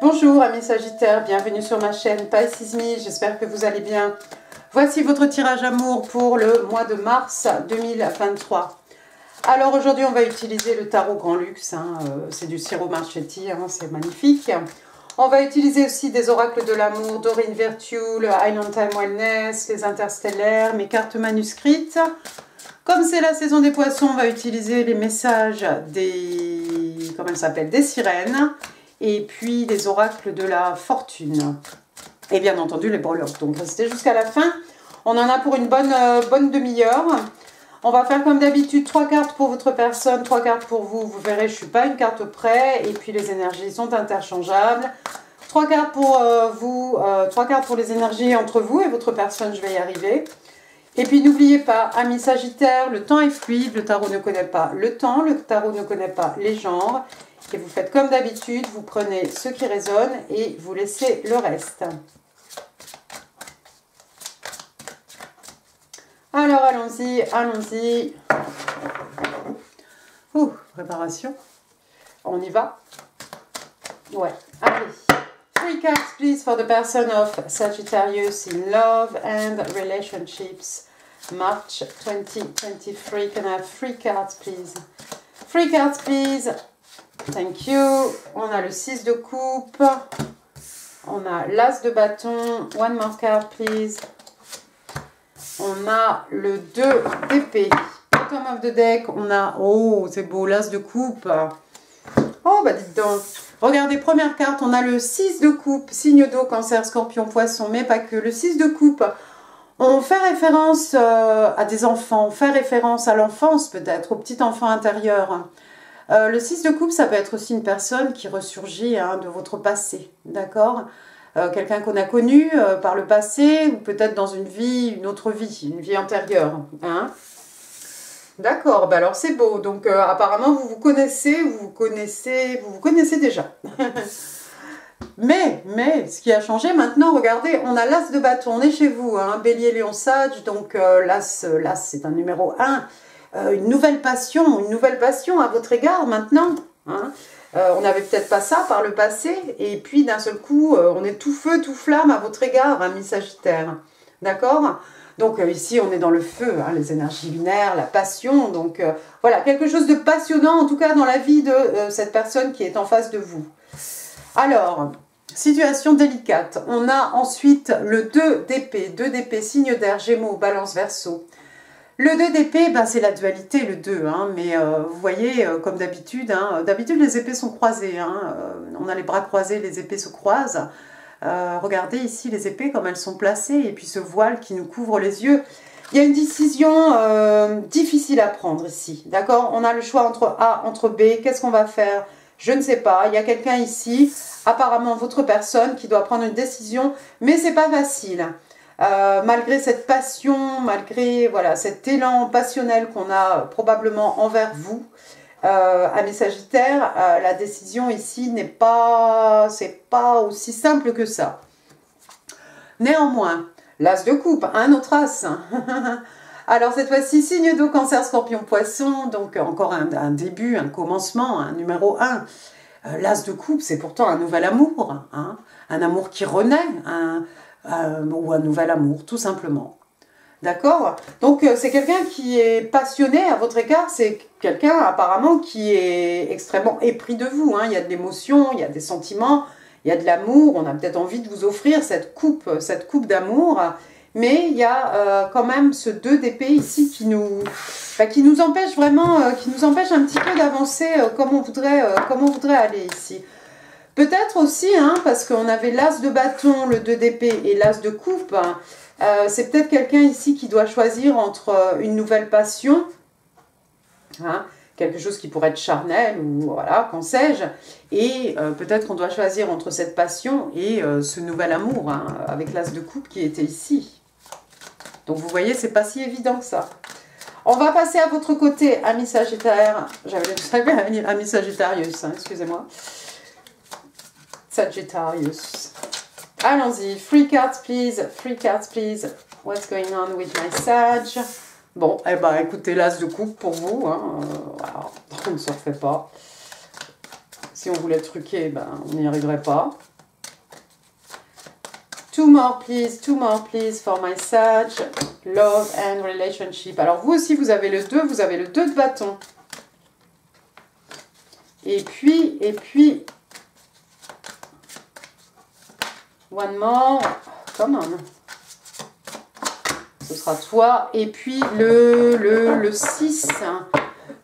Bonjour amis Sagittaires, bienvenue sur ma chaîne Pisces Me, j'espère que vous allez bien. Voici votre tirage amour pour le mois de mars 2023. Alors aujourd'hui on va utiliser le tarot Grand Luxe, c'est du Ciro Marchetti, c'est magnifique. On va utiliser aussi des oracles de l'amour, Doreen Virtue, le Island Time Wellness, les interstellaires, mes cartes manuscrites. Comme c'est la saison des poissons, on va utiliser les messages des, comment elle s'appelle, des sirènes. Et puis des oracles de la fortune. Et bien entendu les breloques. Donc restez jusqu'à la fin. On en a pour une bonne demi-heure. On va faire comme d'habitude 3 cartes pour votre personne, 3 cartes pour vous. Vous verrez, je ne suis pas une carte près. Et puis les énergies sont interchangeables. 3 cartes pour vous, 3 cartes pour les énergies entre vous et votre personne, je vais y arriver. Et puis n'oubliez pas, amis Sagittaires, le temps est fluide. Le tarot ne connaît pas le temps, le tarot ne connaît pas les genres. Et vous faites comme d'habitude, vous prenez ce qui résonne et vous laissez le reste. Alors allons-y, allons-y. Préparation. On y va? Ouais, allez. 3 cards please for the person of Sagittarius in love and relationships. March 2023. Can I have 3 cards please? 3 cards please. Thank you. On a le 6 de coupe. On a l'as de bâton. One more card, please. On a le 2 d'épée. Bottom of the deck. On a... Oh, c'est beau, l'as de coupe. Oh, bah dites donc. Regardez, première carte, on a le 6 de coupe. Signe d'eau, cancer, scorpion, poisson, mais pas que. Le 6 de coupe. On fait référence à des enfants. On fait référence à l'enfance, peut-être, au petit enfant intérieur. Le 6 de coupe, ça peut être aussi une personne qui ressurgit de votre passé, d'accord? Quelqu'un qu'on a connu par le passé, ou peut-être dans une vie, une autre vie, une vie antérieure. D'accord, bah alors c'est beau. Donc apparemment vous vous connaissez déjà. mais, ce qui a changé maintenant, regardez, on a l'as de bâton, on est chez vous, Bélier, Lion, Sage, donc l'as c'est un numéro 1. Une nouvelle passion à votre égard maintenant. On n'avait peut-être pas ça par le passé, et puis d'un seul coup, on est tout feu, tout flamme à votre égard, amis Sagittaire. D'accord? Donc ici, on est dans le feu, les énergies lunaires, la passion. Donc voilà, quelque chose de passionnant, en tout cas dans la vie de cette personne qui est en face de vous. Alors, situation délicate. On a ensuite le 2 d'épée, signe d'air, Gémeaux, Balance, Verseau. Le 2 d'épée, c'est la dualité, le 2, mais vous voyez, comme d'habitude, d'habitude les épées sont croisées, on a les bras croisés, les épées se croisent. Regardez ici les épées comme elles sont placées, et puis ce voile qui nous couvre les yeux. Il y a une décision difficile à prendre ici, d'accord? On a le choix entre A, entre B, qu'est-ce qu'on va faire? Je ne sais pas, il y a quelqu'un ici, apparemment votre personne, qui doit prendre une décision, mais c'est pas facile. Malgré cette passion, malgré voilà, cet élan passionnel qu'on a probablement envers vous, amis Sagittaires, la décision ici n'est pas, c'est pas aussi simple que ça. Néanmoins, l'as de coupe, un autre as. Alors cette fois-ci, signe d'eau, cancer, scorpion, poisson, donc encore un début, un commencement, un numéro 1. L'as de coupe, c'est pourtant un nouvel amour, un amour qui renaît, ou un nouvel amour, tout simplement. D'accord? Donc, c'est quelqu'un qui est passionné à votre égard, c'est quelqu'un apparemment qui est extrêmement épris de vous. Il y a de l'émotion, il y a des sentiments, il y a de l'amour, on a peut-être envie de vous offrir cette coupe d'amour, mais il y a quand même ce 2 d'épée ici qui nous empêche vraiment, qui nous empêche un petit peu d'avancer comme on voudrait aller ici. Peut-être aussi, parce qu'on avait l'as de bâton, le 2 d'épée et l'as de coupe, c'est peut-être quelqu'un ici qui doit choisir entre une nouvelle passion, quelque chose qui pourrait être charnel, ou voilà, qu'en sais-je, et peut-être qu'on doit choisir entre cette passion et ce nouvel amour, avec l'as de coupe qui était ici. Donc vous voyez, c'est pas si évident que ça. On va passer à votre côté, amis Sagittaire, j'avais amis Sagittarius, excusez-moi. Sagittarius. Allons-y. 3 cards, please. 3 cards, please. What's going on with my Sag? Bon, eh ben, écoutez, l'as de coupe pour vous. Voilà, on ne se refait pas. Si on voulait truquer, on n'y arriverait pas. Two more please for my Sag. Love and relationship. Alors vous aussi vous avez le 2 de bâton. Et puis, one more, come on. Ce sera toi. Et puis le 6.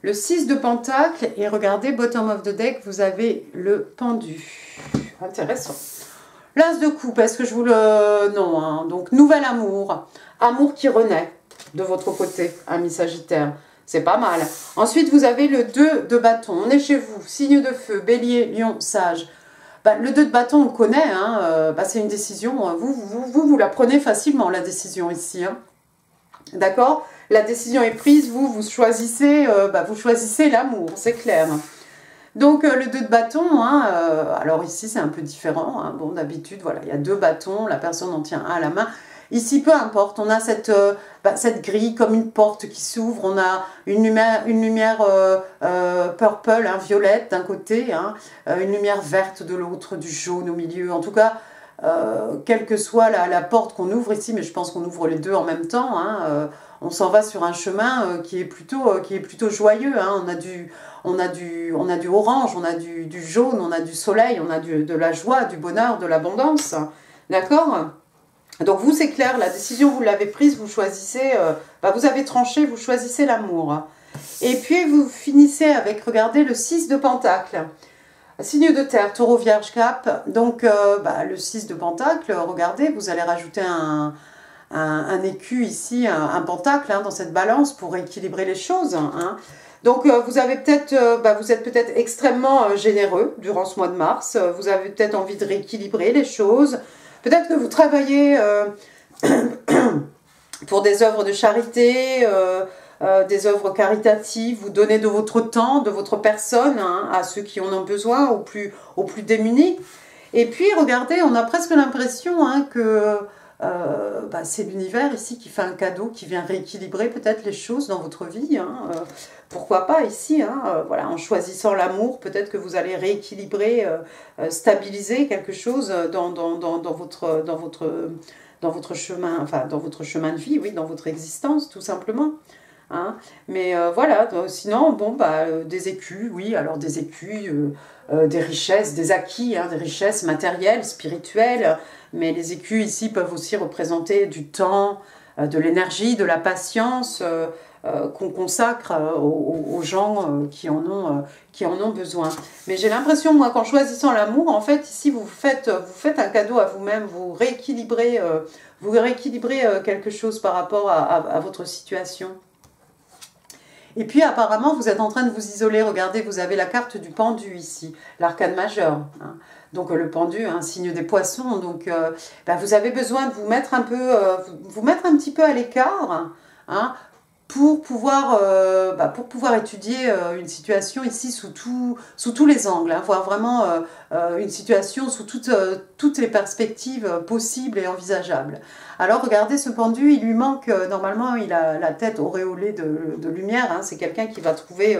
Le 6 de pentacle. Et regardez, bottom of the deck, vous avez le pendu. Intéressant. L'as de coupe, est-ce que je vous le... Non, hein. Donc nouvel amour. Amour qui renaît de votre côté, ami Sagittaire. C'est pas mal. Ensuite, vous avez le 2 de bâton. On est chez vous. Signe de feu, bélier, lion, sage. Bah, le 2 de bâton, on le connaît. Hein, c'est une décision. Vous la prenez facilement, la décision ici. Hein. D'accord? La décision est prise. Vous choisissez l'amour. C'est clair. Donc, le 2 de bâton, hein, alors ici, c'est un peu différent. Hein. Bon, d'habitude, voilà, il y a 2 bâtons. La personne en tient un à la main. Ici, peu importe, on a cette grille comme une porte qui s'ouvre, on a une lumière purple, hein, violette d'un côté, hein, une lumière verte de l'autre, du jaune au milieu. En tout cas, quelle que soit la porte qu'on ouvre ici, mais je pense qu'on ouvre les deux en même temps, hein, on s'en va sur un chemin qui est plutôt joyeux. Hein, on a du orange, on a du jaune, on a du soleil, on a de la joie, du bonheur, de l'abondance. D'accord ? Donc vous, c'est clair, la décision, vous l'avez prise, vous choisissez, vous avez tranché, vous choisissez l'amour. Et puis vous finissez avec, regardez, le 6 de pentacle. Signe de terre, taureau, vierge, cap. Donc le 6 de pentacle, regardez, vous allez rajouter un écu ici, un pentacle hein, dans cette balance pour équilibrer les choses. Hein. Donc vous êtes peut-être extrêmement généreux durant ce mois de mars. Vous avez peut-être envie de rééquilibrer les choses. Peut-être que vous travaillez pour des œuvres de charité, des œuvres caritatives, vous donnez de votre temps, de votre personne hein, à ceux qui en ont besoin, aux plus démunis. Et puis, regardez, on a presque l'impression hein, que c'est l'univers ici qui fait un cadeau, qui vient rééquilibrer peut-être les choses dans votre vie. Hein, pourquoi pas ici, hein, voilà, en choisissant l'amour, peut-être que vous allez rééquilibrer, stabiliser quelque chose dans votre chemin, enfin dans votre chemin de vie, oui, dans votre existence, tout simplement. Hein. Mais voilà, sinon, bon, des écus, oui, alors des écus, des richesses, des acquis, hein, des richesses matérielles, spirituelles, mais les écus ici peuvent aussi représenter du temps, de l'énergie, de la patience qu'on consacre aux gens qui en ont besoin. Mais j'ai l'impression, moi, qu'en choisissant l'amour, en fait, ici, vous faites un cadeau à vous-même, vous rééquilibrez quelque chose par rapport à votre situation. Et puis apparemment vous êtes en train de vous isoler, regardez vous avez la carte du pendu ici, l'arcane majeur, hein. Donc le pendu, un signe des poissons, donc vous avez besoin de vous mettre un petit peu à l'écart, hein, pour pouvoir étudier une situation ici sous tous les angles, hein, voir vraiment une situation sous toutes les perspectives possibles et envisageables. Alors regardez ce pendu, il lui manque, normalement il a la tête auréolée de lumière, hein, c'est quelqu'un qui va trouver,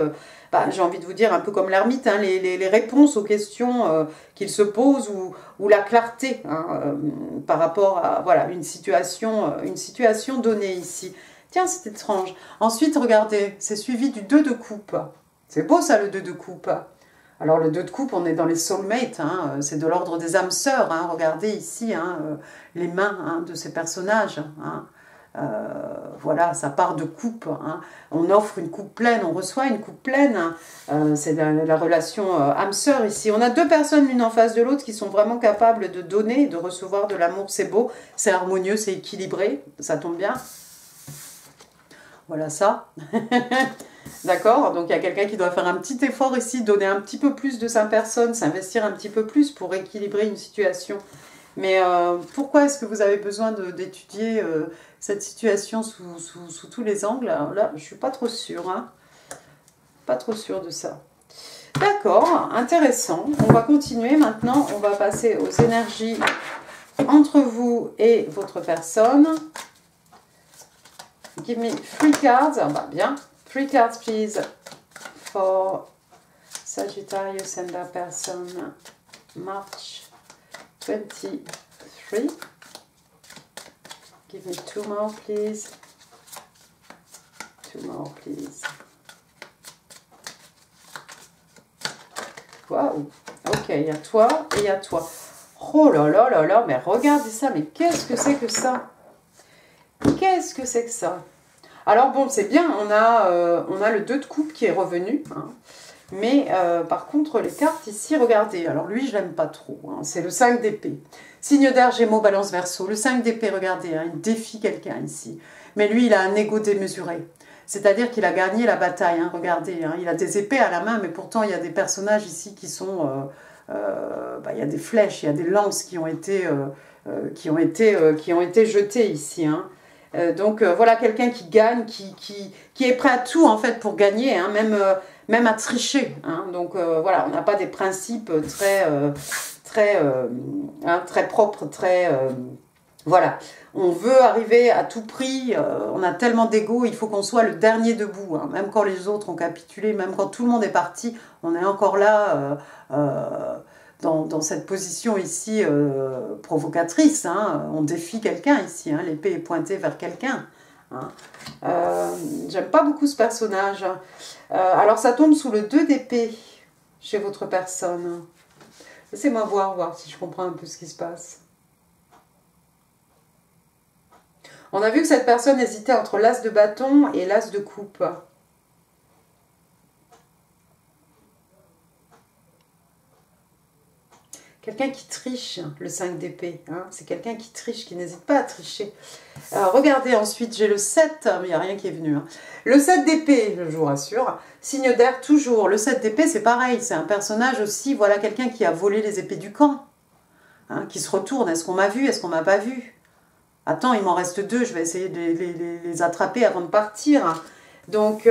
j'ai envie de vous dire un peu comme l'ermite, hein, les réponses aux questions qu'il se pose ou la clarté hein, par rapport à voilà, une situation donnée ici. Tiens, c'est étrange. Ensuite, regardez, c'est suivi du 2 de coupe. C'est beau ça, le 2 de coupe. Alors, le 2 de coupe, on est dans les soulmates, hein, c'est de l'ordre des âmes sœurs. Hein, regardez ici hein, les mains hein, de ces personnages. Hein, voilà, ça part de coupe. Hein. On offre une coupe pleine, on reçoit une coupe pleine. Hein. C'est la relation âme sœur ici. On a deux personnes l'une en face de l'autre qui sont vraiment capables de donner et de recevoir de l'amour. C'est beau, c'est harmonieux, c'est équilibré. Ça tombe bien. Voilà ça. D'accord, donc il y a quelqu'un qui doit faire un petit effort ici, donner un petit peu plus de sa personne, s'investir un petit peu plus pour équilibrer une situation. Mais pourquoi est-ce que vous avez besoin d'étudier cette situation sous tous les angles? Alors là, je ne suis pas trop sûre. Hein. Pas trop sûre de ça. D'accord, intéressant. On va continuer maintenant. On va passer aux énergies entre vous et votre personne. Give me 3 cards. Bien. 3 cards, please, for Sagittarius and their person, March 23. Give me 2 more, please. 2 more, please. Waouh. Ok, il y a toi et il y a toi. Oh là là là là, mais regardez ça, mais qu'est-ce que c'est que ça? Qu'est-ce que c'est que ça? Alors bon, c'est bien, on a le 2 de coupe qui est revenu, hein. Mais par contre, les cartes ici, regardez, alors lui, je l'aime pas trop, hein. C'est le 5 d'épée. Signe d'air, Gémeaux, Balance, Verseau. Le 5 d'épée, regardez, hein, il défie quelqu'un ici. Mais lui, il a un ego démesuré. C'est-à-dire qu'il a gagné la bataille, hein, regardez. Hein, il a des épées à la main, mais pourtant, il y a des personnages ici qui sont... il y a des flèches, il y a des lances qui ont été jetées ici, hein. Donc voilà quelqu'un qui gagne, qui est prêt à tout en fait pour gagner, hein, même à tricher, hein. Donc voilà, on n'a pas des principes très propres, voilà. On veut arriver à tout prix, on a tellement d'ego, il faut qu'on soit le dernier debout, hein. Même quand les autres ont capitulé, même quand tout le monde est parti, on est encore là dans cette position ici provocatrice, hein. On défie quelqu'un ici, hein. L'épée est pointée vers quelqu'un, hein. J'aime pas beaucoup ce personnage. Alors ça tombe sous le 2 d'épée chez votre personne. Laissez-moi voir si je comprends un peu ce qui se passe. On a vu que cette personne hésitait entre l'as de bâton et l'as de coupe. Quelqu'un qui triche, le 5 d'épée, hein. C'est quelqu'un qui triche, qui n'hésite pas à tricher. Alors, regardez, ensuite, j'ai le 7, mais il n'y a rien qui est venu, hein. Le 7 d'épée, je vous rassure, signe d'air toujours. Le 7 d'épée, c'est pareil, c'est un personnage aussi, voilà, quelqu'un qui a volé les épées du camp, hein, qui se retourne. Est-ce qu'on m'a vu? Est-ce qu'on m'a pas vu? Attends, il m'en reste 2, je vais essayer de les attraper avant de partir. Donc,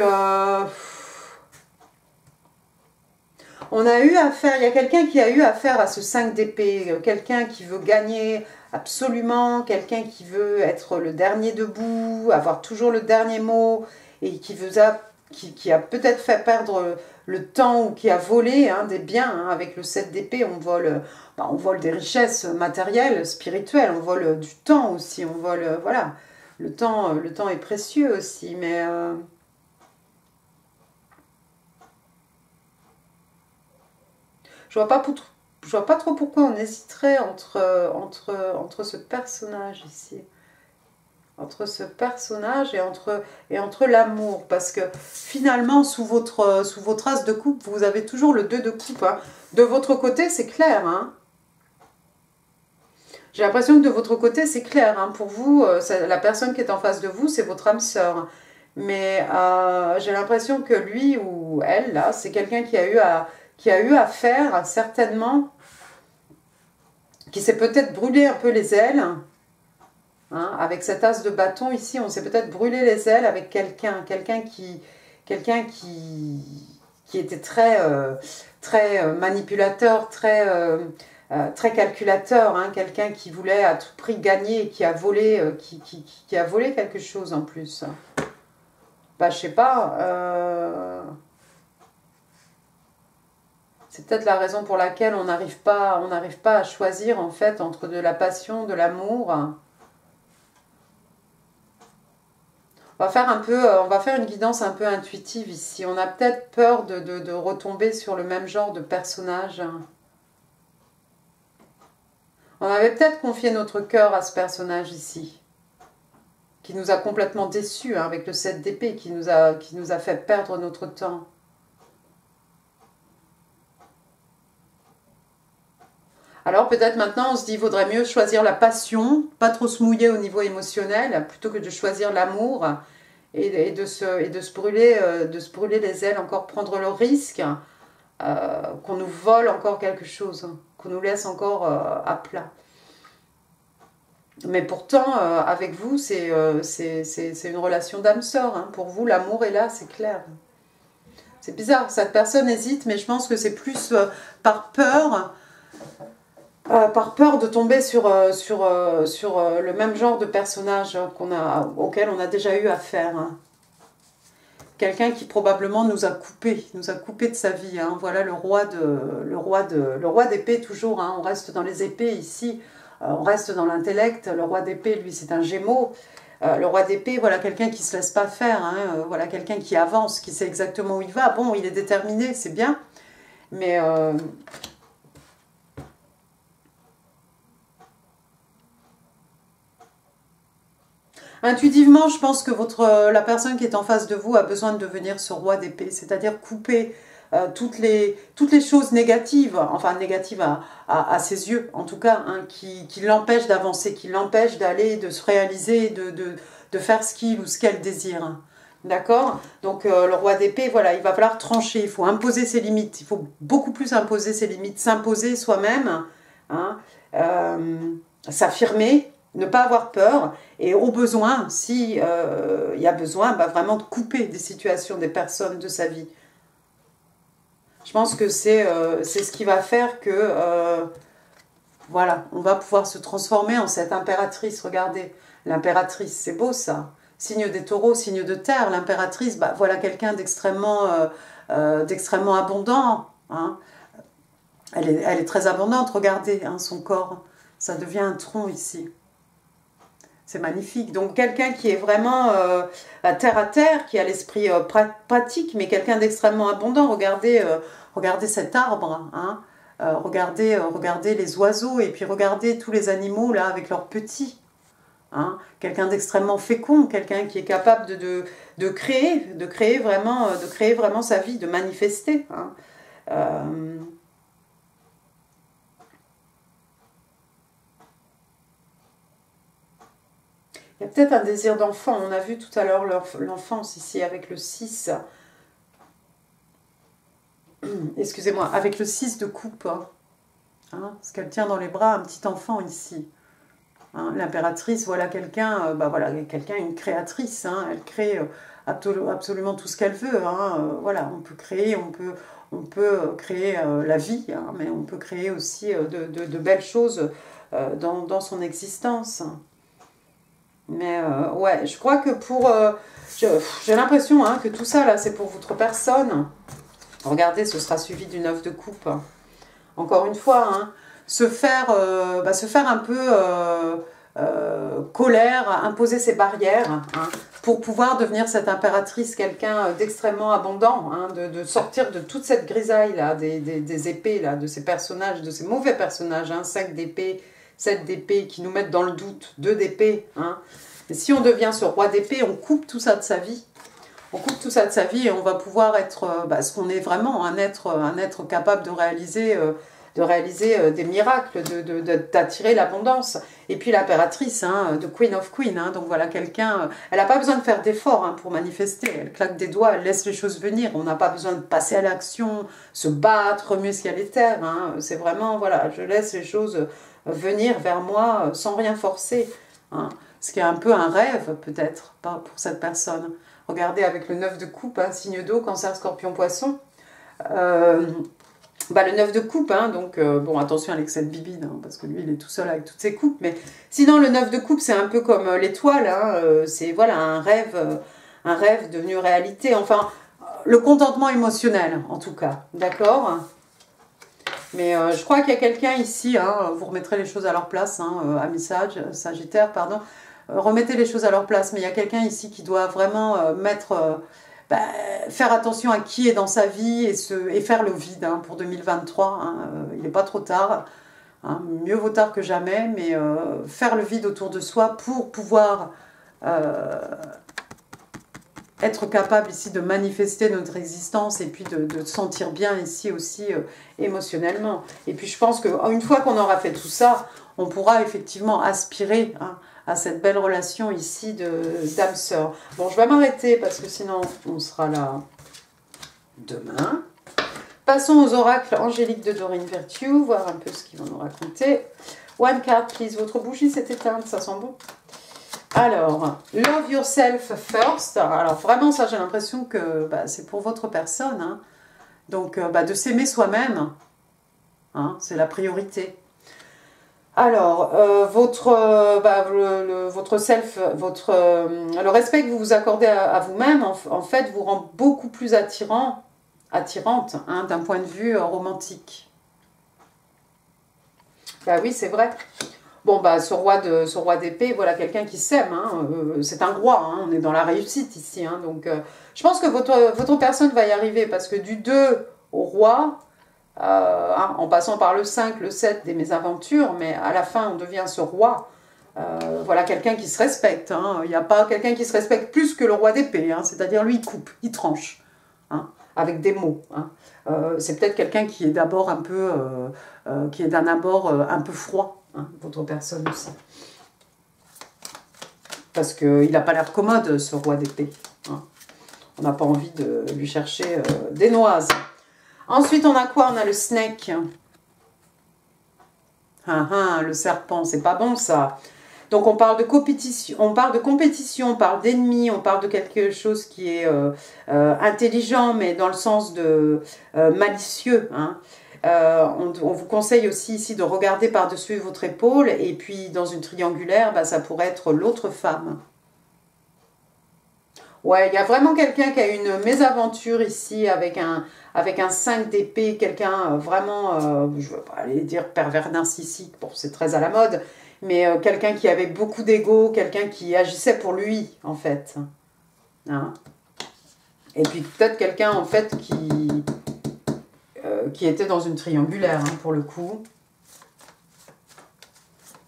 on a eu affaire, il y a quelqu'un qui a eu affaire à ce 5 d'épée, quelqu'un qui veut gagner absolument, quelqu'un qui veut être le dernier debout, avoir toujours le dernier mot, et qui a peut-être fait perdre le temps ou qui a volé, hein, des biens, hein. Avec le 7 d'épée, on vole des richesses matérielles, spirituelles, on vole du temps aussi, on vole, voilà, le temps est précieux aussi, mais... je vois pas trop pourquoi on hésiterait entre ce personnage ici. Entre ce personnage et entre l'amour. Parce que finalement, sous votre as de coupe, vous avez toujours le 2 de coupe, hein. De votre côté, c'est clair, hein. J'ai l'impression que de votre côté, c'est clair, hein. Pour vous, la personne qui est en face de vous, c'est votre âme sœur. Mais j'ai l'impression que lui ou elle, là, c'est quelqu'un qui a eu à faire, certainement, qui s'est peut-être brûlé un peu les ailes, hein, avec cet as de bâton ici, on s'est peut-être brûlé les ailes avec quelqu'un qui était très manipulateur, très calculateur, hein, quelqu'un qui voulait à tout prix gagner et qui a volé quelque chose en plus. Bah, je sais pas... c'est peut-être la raison pour laquelle on n'arrive pas à choisir en fait entre de la passion, de l'amour. On va faire une guidance un peu intuitive ici. On a peut-être peur de retomber sur le même genre de personnage. On avait peut-être confié notre cœur à ce personnage ici, qui nous a complètement déçus, hein, avec le 7 d'épée, qui nous a fait perdre notre temps. Alors peut-être maintenant on se dit il vaudrait mieux choisir la passion, pas trop se mouiller au niveau émotionnel, plutôt que de choisir l'amour et de se brûler les ailes, encore prendre le risque qu'on nous vole encore quelque chose, hein, qu'on nous laisse encore à plat. Mais pourtant, avec vous, c'est une relation d'âme sœur, hein. Pour vous, l'amour est là, c'est clair. C'est bizarre, cette personne hésite, mais je pense que c'est plus par peur de tomber sur le même genre de personnage auquel on a déjà eu affaire, hein. Quelqu'un qui probablement nous a coupé de sa vie, hein. Voilà le roi d'épée toujours, hein. On reste dans les épées ici. on reste dans l'intellect. Le roi d'épée, lui, c'est un Gémeaux. Le roi d'épée, voilà quelqu'un qui ne se laisse pas faire, hein, voilà quelqu'un qui avance, qui sait exactement où il va. Bon, il est déterminé, c'est bien, mais intuitivement, je pense que la personne qui est en face de vous a besoin de devenir ce roi d'épée, c'est-à-dire couper toutes les choses négatives, enfin négatives à ses yeux en tout cas, hein, qui l'empêchent d'avancer, qui l'empêchent d'aller, de se réaliser, de faire ce qu'il ou ce qu'elle désire. D'accord? Donc le roi d'épée, voilà, il va falloir trancher, il faut imposer ses limites, il faut beaucoup plus imposer ses limites, s'imposer soi-même, hein, s'affirmer, ne pas avoir peur, et au besoin, si il y a besoin, bah, vraiment de couper des situations, des personnes de sa vie. Je pense que c'est ce qui va faire que, voilà, on va pouvoir se transformer en cette impératrice. Regardez, l'impératrice, c'est beau ça. Signe des taureaux, signe de terre, l'impératrice, bah, voilà quelqu'un d'extrêmement abondant. Hein. Elle est très abondante, regardez, hein, son corps. Ça devient un tronc ici. C'est magnifique. Donc quelqu'un qui est vraiment à terre, qui a l'esprit pratique, mais quelqu'un d'extrêmement abondant. Regardez, regardez cet arbre, hein. Regardez les oiseaux et puis regardez tous les animaux là avec leurs petits. Hein. Quelqu'un d'extrêmement fécond, quelqu'un qui est capable de créer vraiment sa vie, de manifester. Hein. Il y a peut-être un désir d'enfant. On a vu tout à l'heure l'enfance ici avec le 6. Excusez-moi, avec le 6 de coupe. Hein, parce qu'elle tient dans les bras un petit enfant ici. Hein, l'impératrice, voilà quelqu'un, voilà, une créatrice. Hein, elle crée absolument tout ce qu'elle veut. Hein, voilà, on peut créer, créer la vie, hein, mais on peut créer aussi de belles choses dans son existence. Mais ouais, je crois que j'ai l'impression hein, que tout ça, là, c'est pour votre personne. Regardez, ce sera suivi du 9 de coupe. Encore une fois, hein, se faire un peu colère, imposer ses barrières, hein, pour pouvoir devenir cette impératrice, quelqu'un d'extrêmement abondant, hein, de sortir de toute cette grisaille, là, des épées, là, de ces personnages, de ces mauvais personnages, hein, 5 d'épée, 7 d'épée, qui nous mettent dans le doute, 2 d'épée. Hein. Et si on devient ce roi d'épée, on coupe tout ça de sa vie. On coupe tout ça de sa vie et on va pouvoir être ce qu'on est vraiment, un être capable de réaliser des miracles, d'attirer l'abondance. Et puis l'impératrice, hein, de Queen of Queen, hein, donc voilà quelqu'un, elle n'a pas besoin de faire d'efforts hein, pour manifester, elle claque des doigts, elle laisse les choses venir, on n'a pas besoin de passer à l'action, se battre, remuer ciel et terre, hein, c'est vraiment, voilà, je laisse les choses venir vers moi sans rien forcer, hein, ce qui est un peu un rêve peut-être, pas pour cette personne. Regardez avec le 9 de coupe, hein, signe d'eau, cancer, scorpion, poisson. Le 9 de coupe, hein, donc bon attention à l'excès de bibine, hein, parce que lui il est tout seul avec toutes ses coupes, mais sinon le 9 de coupe c'est un peu comme l'étoile, hein, c'est voilà un rêve devenu réalité, enfin le contentement émotionnel en tout cas, d'accord. Mais je crois qu'il y a quelqu'un ici, hein, vous remettrez les choses à leur place, hein, amis Sagittaire, pardon, remettez les choses à leur place, mais il y a quelqu'un ici qui doit vraiment faire attention à qui est dans sa vie et faire le vide hein, pour 2023. Hein, il n'est pas trop tard, hein, mieux vaut tard que jamais, mais faire le vide autour de soi pour pouvoir être capable ici de manifester notre existence et puis de se sentir bien ici aussi émotionnellement. Et puis je pense qu'une fois qu'on aura fait tout ça, on pourra effectivement aspirer hein, à cette belle relation ici d'âme sœur. Bon, je vais m'arrêter parce que sinon on sera là demain. Passons aux oracles angéliques de Doreen Virtue, voir un peu ce qu'ils vont nous raconter. One card, please. Votre bougie s'est éteinte, ça sent bon. Alors, love yourself first. Alors vraiment, ça j'ai l'impression que c'est pour votre personne. Hein. Donc, de s'aimer soi-même, hein, c'est la priorité. Alors, votre self, le respect que vous vous accordez à vous-même, en fait, vous rend beaucoup plus attirante hein, d'un point de vue romantique. Bah oui, c'est vrai. Bon, bah, ce roi d'épée, voilà, quelqu'un qui s'aime, hein, c'est un roi, hein, on est dans la réussite ici, hein, donc je pense que votre personne va y arriver, parce que du 2 au roi, hein, en passant par le 5, le 7 des mésaventures, mais à la fin, on devient ce roi, voilà, quelqu'un qui se respecte, hein, il n'y a pas quelqu'un qui se respecte plus que le roi d'épée, hein, c'est-à-dire lui, il coupe, il tranche, hein, avec des mots, hein. C'est peut-être quelqu'un qui est d'abord un peu, qui est d'un abord un peu froid, hein, votre personne aussi. Parce qu'il n'a pas l'air commode, ce roi d'épée, hein. On n'a pas envie de lui chercher des noises. Ensuite, on a quoi? On a le snake. Le serpent, c'est pas bon ça. Donc on parle de compétition, on parle d'ennemis, on parle de quelque chose qui est intelligent, mais dans le sens de malicieux, hein. On vous conseille aussi ici de regarder par-dessus votre épaule, et puis dans une triangulaire, bah, ça pourrait être l'autre femme. Ouais, il y a vraiment quelqu'un qui a une mésaventure ici avec un 5 d'épée, quelqu'un vraiment, je ne veux pas aller dire pervers narcissique, bon, c'est très à la mode, mais quelqu'un qui avait beaucoup d'ego, quelqu'un qui agissait pour lui, en fait. Hein. Et puis peut-être quelqu'un, en fait, qui était dans une triangulaire, hein, pour le coup.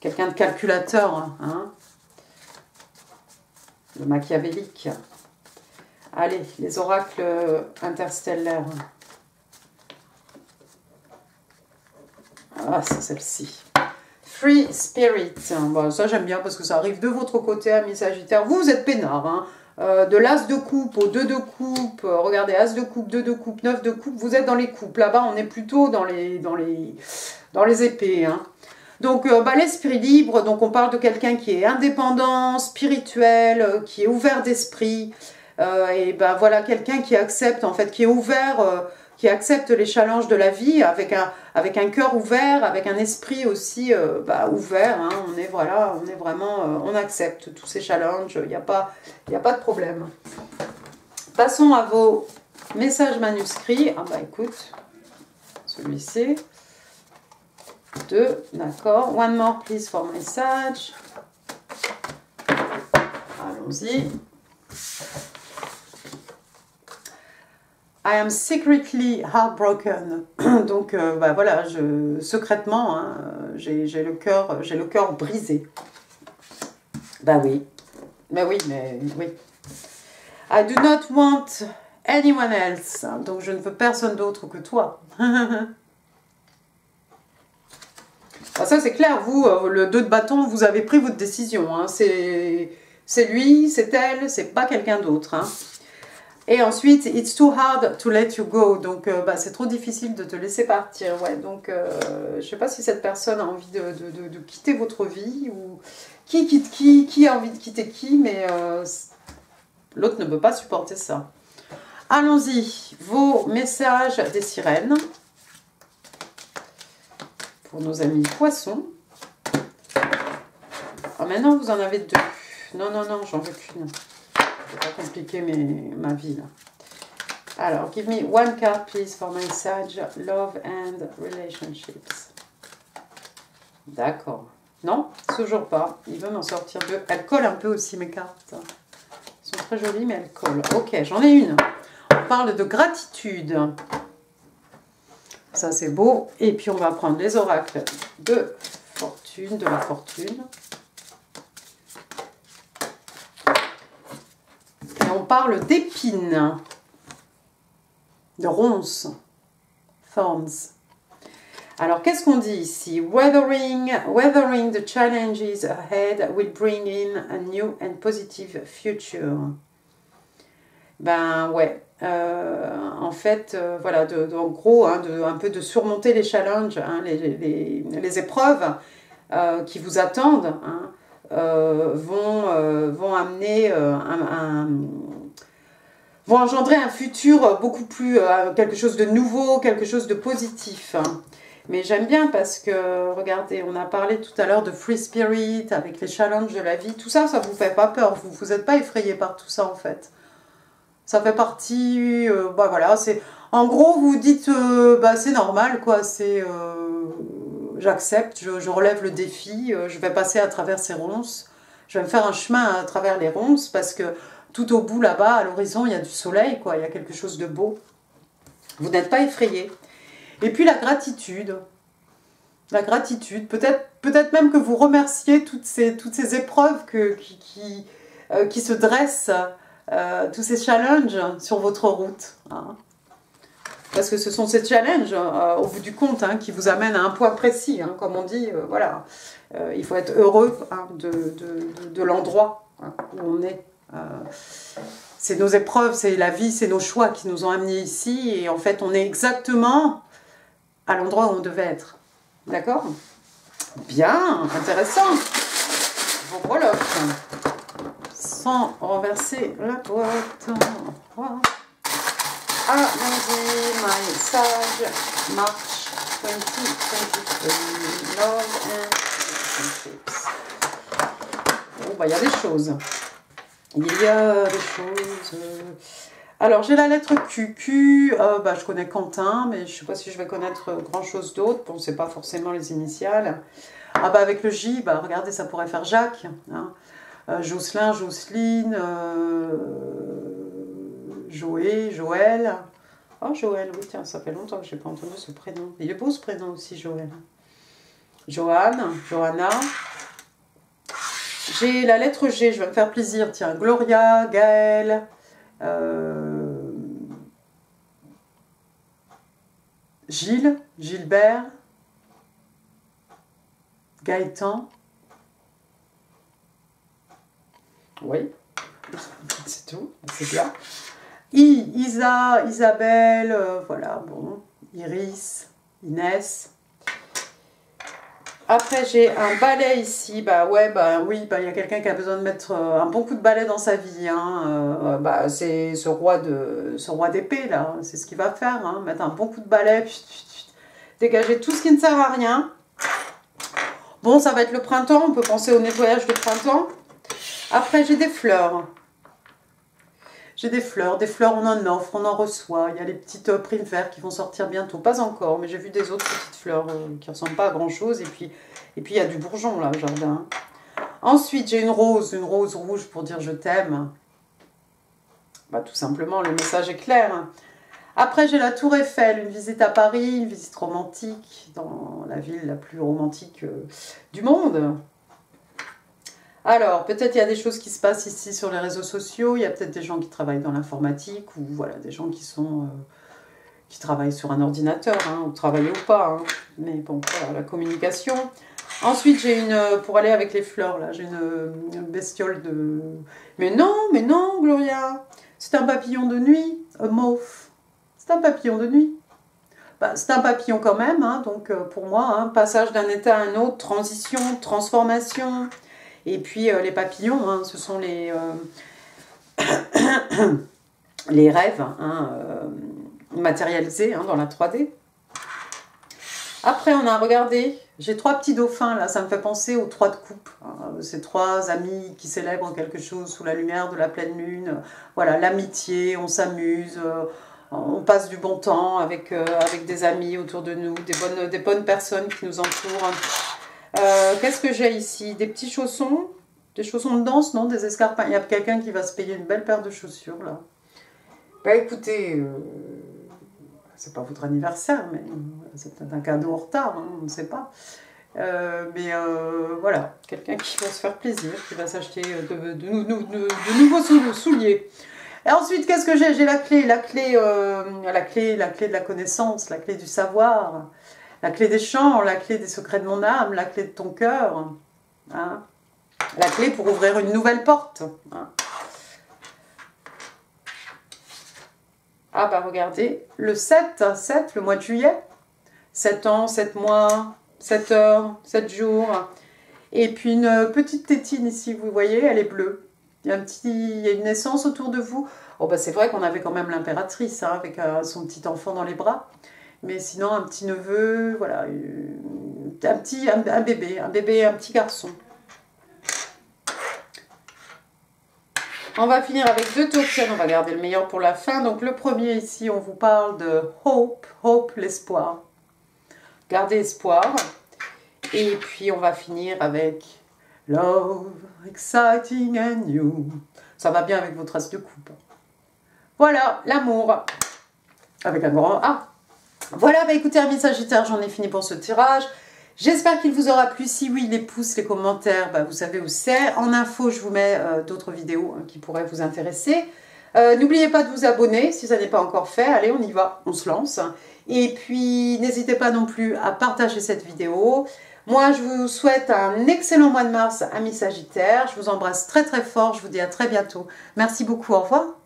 Quelqu'un de calculateur, hein. Le machiavélique. Allez, les oracles interstellaires. Ah, c'est celle-ci. Free Spirit. Bon, ça, j'aime bien parce que ça arrive de votre côté, amis Sagittaires. Vous êtes peinard, hein. De l'as de coupe au 2 de coupe. Regardez, as de coupe, 2 de coupe, 9 de coupe. Vous êtes dans les coupes. Là-bas, on est plutôt dans les épées, hein. Donc, bah, l'esprit libre, donc on parle de quelqu'un qui est indépendant, spirituel, qui est ouvert d'esprit. Et ben voilà, quelqu'un qui accepte, en fait, qui est ouvert, qui accepte les challenges de la vie avec un cœur ouvert, avec un esprit aussi bah, ouvert, hein. On est vraiment, on accepte tous ces challenges, il n'y a pas de problème. Passons à vos messages manuscrits. Ah bah écoute, celui-ci. 2, d'accord. One more please for message. Allons-y. I am secretly heartbroken. Donc, bah voilà, secrètement, hein, j'ai le cœur brisé. Bah oui. Mais oui, oui. I do not want anyone else. Donc, je ne veux personne d'autre que toi. Ah, ça, c'est clair. Vous, le 2 de bâton, vous avez pris votre décision. Hein. C'est lui, c'est elle, c'est pas quelqu'un d'autre. Hein. Et ensuite, it's too hard to let you go. Donc, bah, c'est trop difficile de te laisser partir. Ouais, donc, je ne sais pas si cette personne a envie de quitter votre vie ou qui quitte qui a envie de quitter qui, mais l'autre ne peut pas supporter ça. Allons-y, vos messages des sirènes pour nos amis poissons. Ah, maintenant, vous en avez 2. Non, non, non, j'en veux qu'une. Je ne vais pas compliquer ma vie là. Alors, give me one card please for message love and relationships. D'accord. Non, toujours pas. Il veut m'en sortir 2. Elle colle un peu aussi mes cartes. Elles sont très jolies mais elles collent. Ok, j'en ai une. On parle de gratitude. Ça c'est beau. Et puis on va prendre les oracles de fortune, de la fortune. On parle d'épines, de ronces, thorns. Alors, qu'est-ce qu'on dit ici? Weathering the challenges ahead will bring in a new and positive future. Ben ouais, en fait, voilà, en gros, hein, un peu de surmonter les challenges, hein, les épreuves qui vous attendent, hein. Vont amener vont engendrer un futur beaucoup plus quelque chose de nouveau, quelque chose de positif. Mais j'aime bien parce que regardez, on a parlé tout à l'heure de free spirit avec les challenges de la vie. Tout ça, ça vous fait pas peur. Vous n'êtes pas effrayé par tout ça en fait. Ça fait partie. Bah voilà, c'est en gros vous dites bah c'est normal quoi. C'est j'accepte, je relève le défi, je vais passer à travers ces ronces, je vais me faire un chemin à travers les ronces parce que tout au bout là-bas, à l'horizon, il y a du soleil, quoi, il y a quelque chose de beau. Vous n'êtes pas effrayé. Et puis la gratitude, peut-être même que vous remerciez toutes ces épreuves qui se dressent, tous ces challenges sur votre route. Hein. Parce que ce sont ces challenges, au bout du compte, hein, qui vous amènent à un point précis. Hein, comme on dit, voilà, il faut être heureux hein, de l'endroit hein, où on est. C'est nos épreuves, c'est la vie, c'est nos choix qui nous ont amenés ici. Et en fait, on est exactement à l'endroit où on devait être. D'accord? Bien, intéressant. Bon, voilà. Sans renverser la boîte. Allons-y, my sage, March 2023, love and relationships. Bon, bah, il y a des choses. Il y a des choses. Alors, j'ai la lettre Q. Q, bah, je connais Quentin, mais je ne sais pas si je vais connaître grand-chose d'autre. Bon, c'est pas forcément les initiales. Ah, bah, avec le J, bah, regardez, ça pourrait faire Jacques. Hein. Jocelyn, Jocelyne, Joé, Joël. Oh, Joël, oui, tiens, ça fait longtemps que je n'ai pas entendu ce prénom. Il est beau ce prénom aussi, Joël. Joanne, Johanna. J'ai la lettre G, je vais me faire plaisir. Tiens, Gloria, Gaël, Gilles, Gilbert, Gaëtan. Oui, c'est tout, c'est bien. Isa, Isabelle, voilà, bon, Iris, Inès. Après, j'ai un balai ici. Bah ouais, bah oui, bah il y a quelqu'un qui a besoin de mettre un bon coup de balai dans sa vie. Hein. Bah c'est ce roi d'épée là. C'est ce qu'il va faire. Hein. Mettre un bon coup de balai, dégager tout ce qui ne sert à rien. Bon, ça va être le printemps. On peut penser au nettoyage de printemps. Après, j'ai des fleurs. J'ai des fleurs, on en offre, on en reçoit. Il y a les petites primevères qui vont sortir bientôt. Pas encore, mais j'ai vu des autres petites fleurs qui ne ressemblent pas à grand chose. Et puis il y a du bourgeon là au jardin. Ensuite, j'ai une rose rouge pour dire je t'aime. Bah, tout simplement, le message est clair. Après, j'ai la Tour Eiffel, une visite à Paris, une visite romantique dans la ville la plus romantique du monde. Alors, peut-être il y a des choses qui se passent ici sur les réseaux sociaux, il y a peut-être des gens qui travaillent dans l'informatique, ou voilà, des gens qui travaillent sur un ordinateur, hein, ou travailler ou pas, hein. Mais bon, voilà, la communication. Ensuite, j'ai pour aller avec les fleurs, là, j'ai une bestiole de... Mais non, Gloria, c'est un papillon de nuit, un mauve. C'est un papillon de nuit. Bah, c'est un papillon quand même, hein, donc pour moi, hein, passage d'un état à un autre, transition, transformation... Et puis les papillons, hein, ce sont les rêves hein, matérialisés hein, dans la 3D. Après, on a regardé, j'ai 3 petits dauphins, là, ça me fait penser aux 3 de coupe. Hein, ces 3 amis qui célèbrent quelque chose sous la lumière de la pleine lune. Voilà, l'amitié, on s'amuse, on passe du bon temps avec des amis autour de nous, des bonnes personnes qui nous entourent. Qu'est-ce que j'ai ici? Des petits chaussons, des chaussons de danse, non? Des escarpins. Il y a quelqu'un qui va se payer une belle paire de chaussures, là. Bah écoutez, c'est pas votre anniversaire, mais c'est peut-être un cadeau en retard, hein, on ne sait pas. Voilà, quelqu'un qui va se faire plaisir, qui va s'acheter de nouveaux souliers. Et ensuite, qu'est-ce que j'ai? J'ai la clé de la connaissance, la clé du savoir. La clé des champs, la clé des secrets de mon âme, la clé de ton cœur. Hein, la clé pour ouvrir une nouvelle porte. Hein. Ah bah regardez, le 7, le mois de juillet. 7 ans, 7 mois, 7 heures, 7 jours. Et puis une petite tétine ici, vous voyez, elle est bleue. Il y a une naissance autour de vous. Oh bah c'est vrai qu'on avait quand même l'impératrice, hein, avec son petit enfant dans les bras. Mais sinon, un petit neveu, voilà, un bébé, un petit garçon. On va finir avec 2 tokens, on va garder le meilleur pour la fin. Donc le premier ici, on vous parle de hope, l'espoir. Gardez espoir. Et puis on va finir avec Love, exciting and new. Ça va bien avec votre as de coupe. Voilà, l'amour. Avec un grand A. Voilà, bah écoutez, amis Sagittaires, j'en ai fini pour ce tirage. J'espère qu'il vous aura plu. Si oui, les pouces, les commentaires, bah vous savez où c'est. En info, je vous mets d'autres vidéos qui pourraient vous intéresser. N'oubliez pas de vous abonner si ça n'est pas encore fait. Allez, on y va, on se lance. Et puis, n'hésitez pas non plus à partager cette vidéo. Moi, je vous souhaite un excellent mois de mars, amis Sagittaires. Je vous embrasse très très fort. Je vous dis à très bientôt. Merci beaucoup. Au revoir.